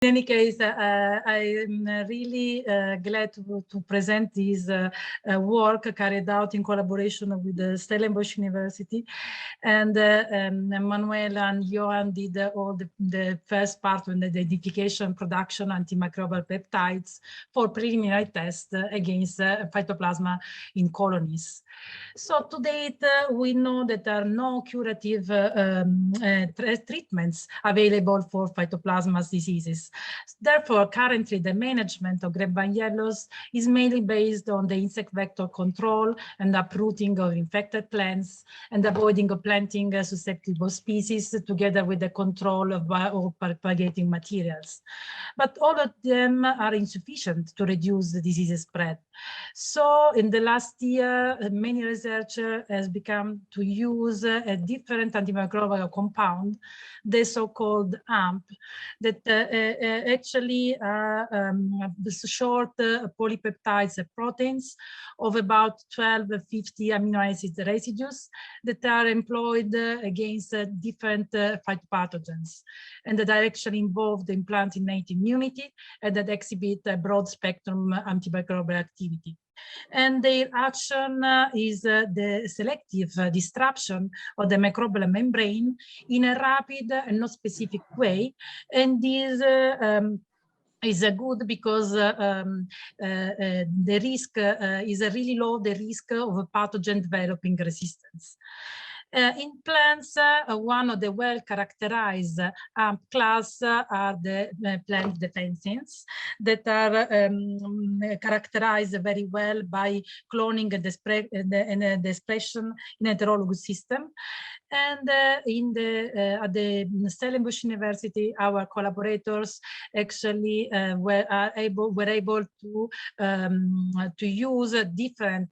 In any case, I'm really glad to present this work carried out in collaboration with the Stellenbosch University. And Manuela and Johan did all the first part of the identification, production, antimicrobial peptides for preliminary tests against phytoplasma in colonies. So to date, we know that there are no curative treatments available for phytoplasma diseases. Therefore, currently, the management of Grapevine Yellows is mainly based on the insect vector control and uprooting of infected plants and avoiding of planting susceptible species together with the control of propagating materials. But all of them are insufficient to reduce the disease spread. So in the last year, many researchers has become to use a different antimicrobial compound, the so-called AMP, that actually are short polypeptides proteins of about 1250 amino acid residues that are employed against different phytopathogens and that are actually involved in plant innate immunity and that exhibit a broad spectrum antimicrobial activity. And their action is the selective disruption of the microbial membrane in a rapid and not specific way. And this is good because the risk is really low, the risk of a pathogen developing resistance. In plants, one of the well-characterized AMP class are the plant defensins that are characterized very well by cloning and the expression in heterologous system. And at the Stellenbosch University, our collaborators actually were able to use different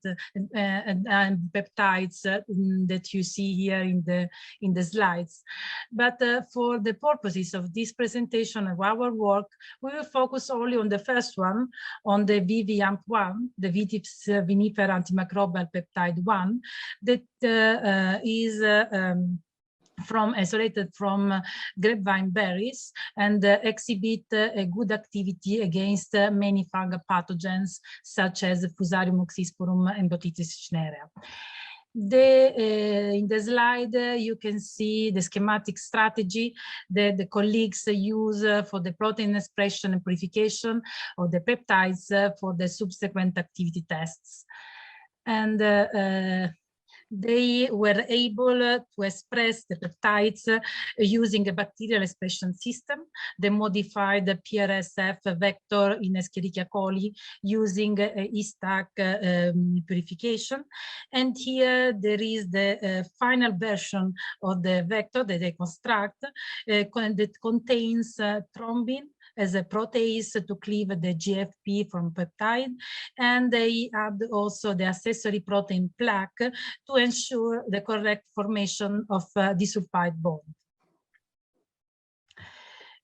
peptides that you see here in the slides. But for the purposes of this presentation of our work, we will focus only on the first one, on the VV-AMP1, the Vitis vinifera antimicrobial peptide 1, that is isolated from grapevine berries and exhibit a good activity against many fungal pathogens such as Fusarium oxysporum and Botitis schneerea. In the slide, you can see the schematic strategy that the colleagues use for the protein expression and purification of the peptides for the subsequent activity tests. And they were able to express the peptides using a bacterial expression system. They modified the PRSF vector in Escherichia coli using E-stack purification. And here there is the final version of the vector that they construct that contains thrombin as a protease to cleave the GFP from peptide, and they add also the accessory protein plaque to ensure the correct formation of disulfide bond.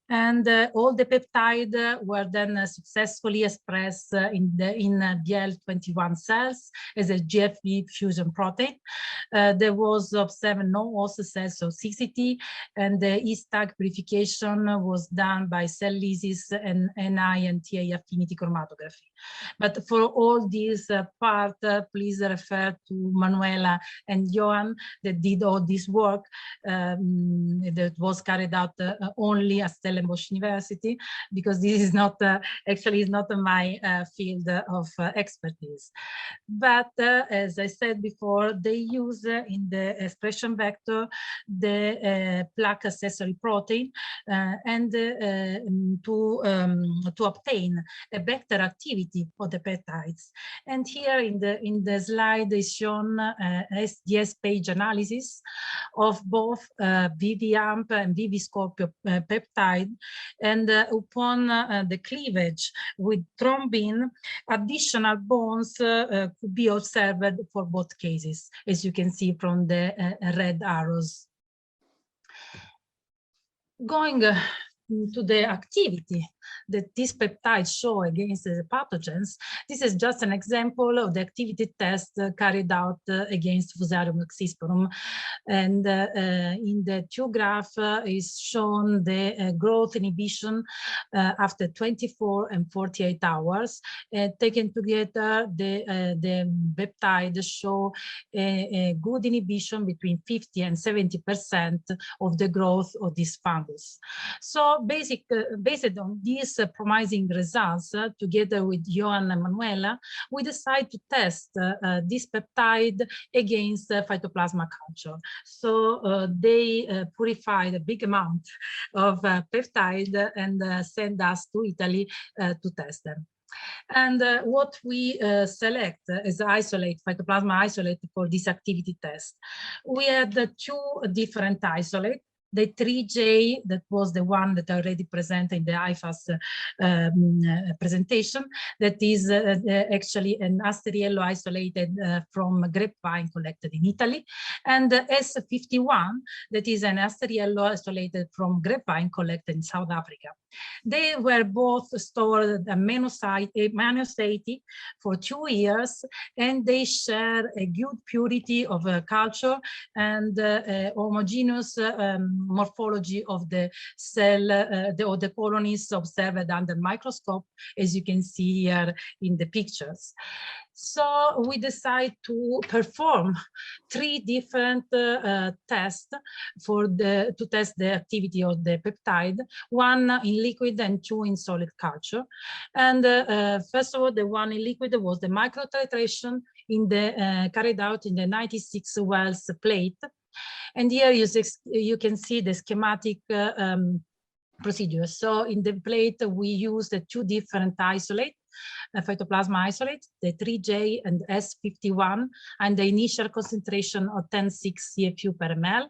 And all the peptides were then successfully expressed in BL21 cells as a GFP fusion protein. There was observed no host cell toxicity, and the E-stack purification was done by cell lysis and NI and TA affinity chromatography. But for all this part, please refer to Manuela and Johan that did all this work that was carried out only at Stellenbosch University, because this is not actually is not my field of expertise. But as I said before, they use in the expression vector the plaque accessory protein and to obtain a better activity of the peptides. And here in the slide is shown SDS page analysis of both VV-AMP and VV-Scorpio peptide. And upon the cleavage with thrombin, additional bonds could be observed for both cases, as you can see from the red arrows. Going to the activity that these peptides show against the pathogens, this is just an example of the activity test carried out against Fusarium oxysporum. And in the two graph is shown the growth inhibition after 24 and 48 hours. Taken together, the peptides show a good inhibition between 50 and 70% of the growth of this fungus. So based on these promising results, together with Johan and Manuela, we decided to test this peptide against phytoplasma culture. So they purified a big amount of peptide and sent us to Italy to test them. And what we select as isolate, phytoplasma isolate for this activity test. We had two different isolates. The 3J, that was the one that I already presented in the IFAS presentation, that is actually an Asteriello isolated from grapevine collected in Italy, and the S51, that is an Asteriello isolated from grapevine collected in South Africa. They were both stored at -80 for 2 years, and they share a good purity of culture and homogeneous morphology of the cell, or the colonies observed under microscope, as you can see here in the pictures. So we decided to perform 3 different tests to test the activity of the peptide, 1 in liquid and 2 in solid culture. And first of all, the one in liquid was the microtitration carried out in the 96 wells plate. And here you can see the schematic procedure. So in the plate, we used 2 different isolates, phytoplasma isolate, the 3J and S51, and the initial concentration of 10.6 CFU per ml,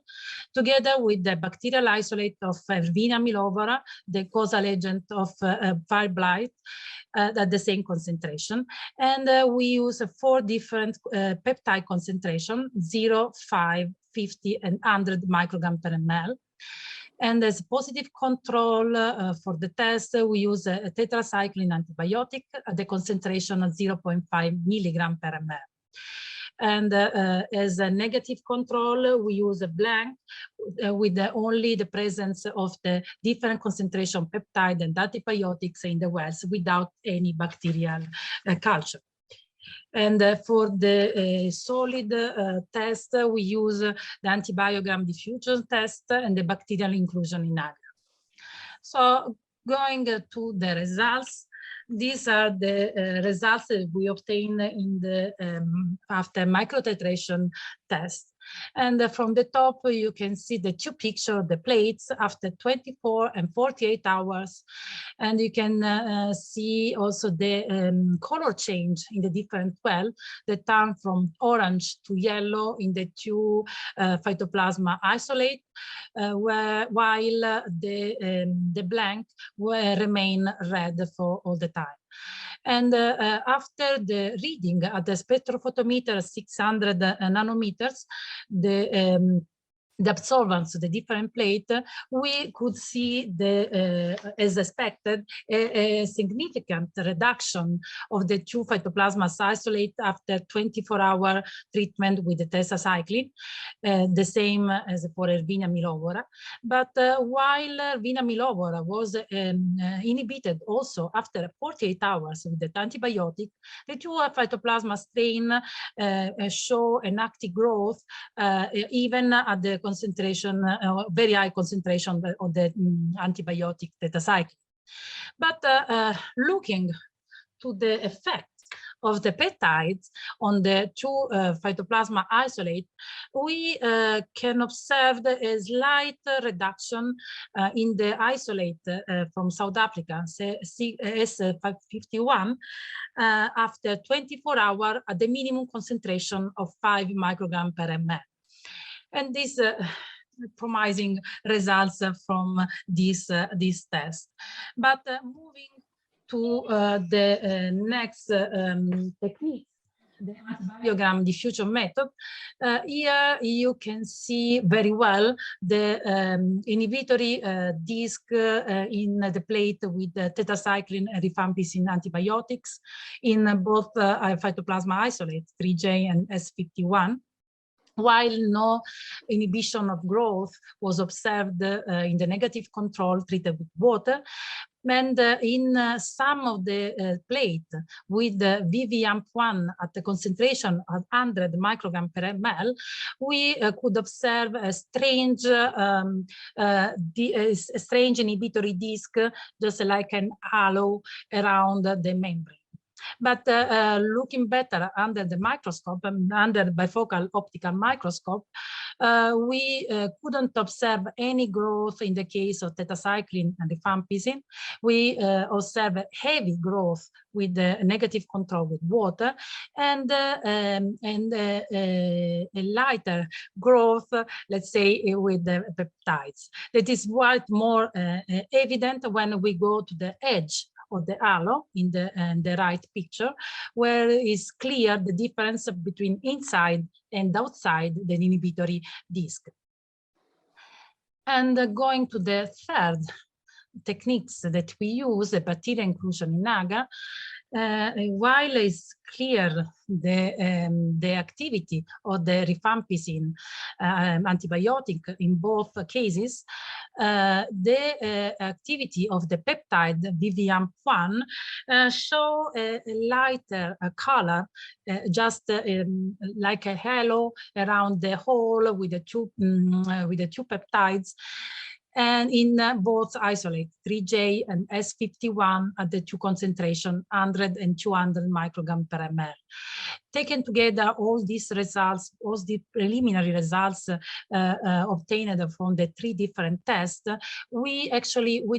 together with the bacterial isolate of Erwinia millovora, the causal agent of fire blight, at the same concentration. And we use 4 different peptide concentration, 0, 5, 50, and 100 microgram per ml. And as positive control for the test, we use a tetracycline antibiotic at the concentration of 0.5 milligram per ml. And as a negative control, we use a blank with only the presence of the different concentration peptide and antibiotics in the wells without any bacterial culture. And for the solid test, we use the antibiogram diffusion test and the bacterial inclusion in agar. So going to the results, these are the results that we obtained in the after microtitration test. And from the top, you can see the 2 pictures of the plates after 24 and 48 hours. And you can see also the color change in the different well that turn from orange to yellow in the 2 phytoplasma isolate, while the blank will remain red for all the time. And after the reading at the spectrophotometer 600 nanometers, the absorbance of the different plate, we could see as expected, a significant reduction of the 2 phytoplasma isolate after 24-hour treatment with the tetracycline, the same as for Erwinia millovora. But while Erwinia millovora was inhibited also after 48 hours with the antibiotic, the 2 phytoplasma strain show an active growth even at the concentration, very high concentration of the antibiotic tetracycline. But looking to the effect of the peptides on the 2 phytoplasma isolate, we can observe a slight reduction in the isolate from South Africa, S51, after 24 hours at the minimum concentration of 5 microgram per ml. And these promising results from this test. But moving to the next technique the antibiogram diffusion method. Here you can see very well the inhibitory disc in the plate with the tetracycline and rifampicin antibiotics in both phytoplasma isolates, 3J and S51. While no inhibition of growth was observed in the negative control treated with water, and in some of the plate with the VVAMP1 at the concentration of 100 microgram per ml, we could observe a strange inhibitory disc, just like an halo around the membrane. But looking better under the microscope, under the bifocal optical microscope, we couldn't observe any growth in the case of tetracycline and rifampicin. We observe heavy growth with the negative control with water, and a lighter growth, let's say, with the peptides. That is what more evident when we go to the edge of the halo in the right picture, where is clear the difference between inside and outside the inhibitory disc. And going to the third techniques that we use, the bacteria inclusion in agar, while it's clear the activity of the rifampicin antibiotic in both cases, the activity of the peptide VVAMP1 show a lighter color, just like a halo around the hole with the two peptides, and in both isolate 3J and S51 at the two concentration 100 and 200 microgram per ml. Taken together, all these results, all the preliminary results obtained from the 3 different tests, we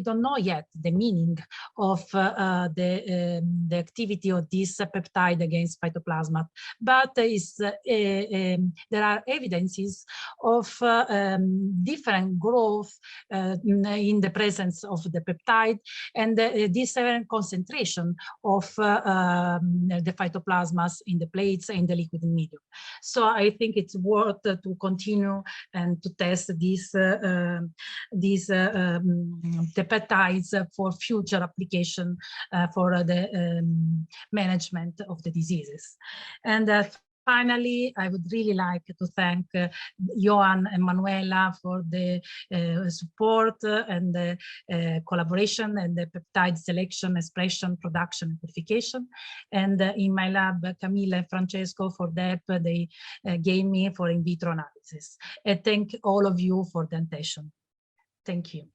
don't know yet the meaning of the activity of this peptide against phytoplasma, but there are evidences of different growth in the presence of the peptide and different concentration of the phytoplasmas in the plates and the liquid medium. So I think it's worth to continue and to test the peptides for future application for the management of the diseases. And finally, I would really like to thank Johan and Manuela for the support and the collaboration and the peptide selection, expression, production, and purification. And in my lab, Camilla and Francesco for the help they gave me for in vitro analysis. And thank all of you for the attention. Thank you.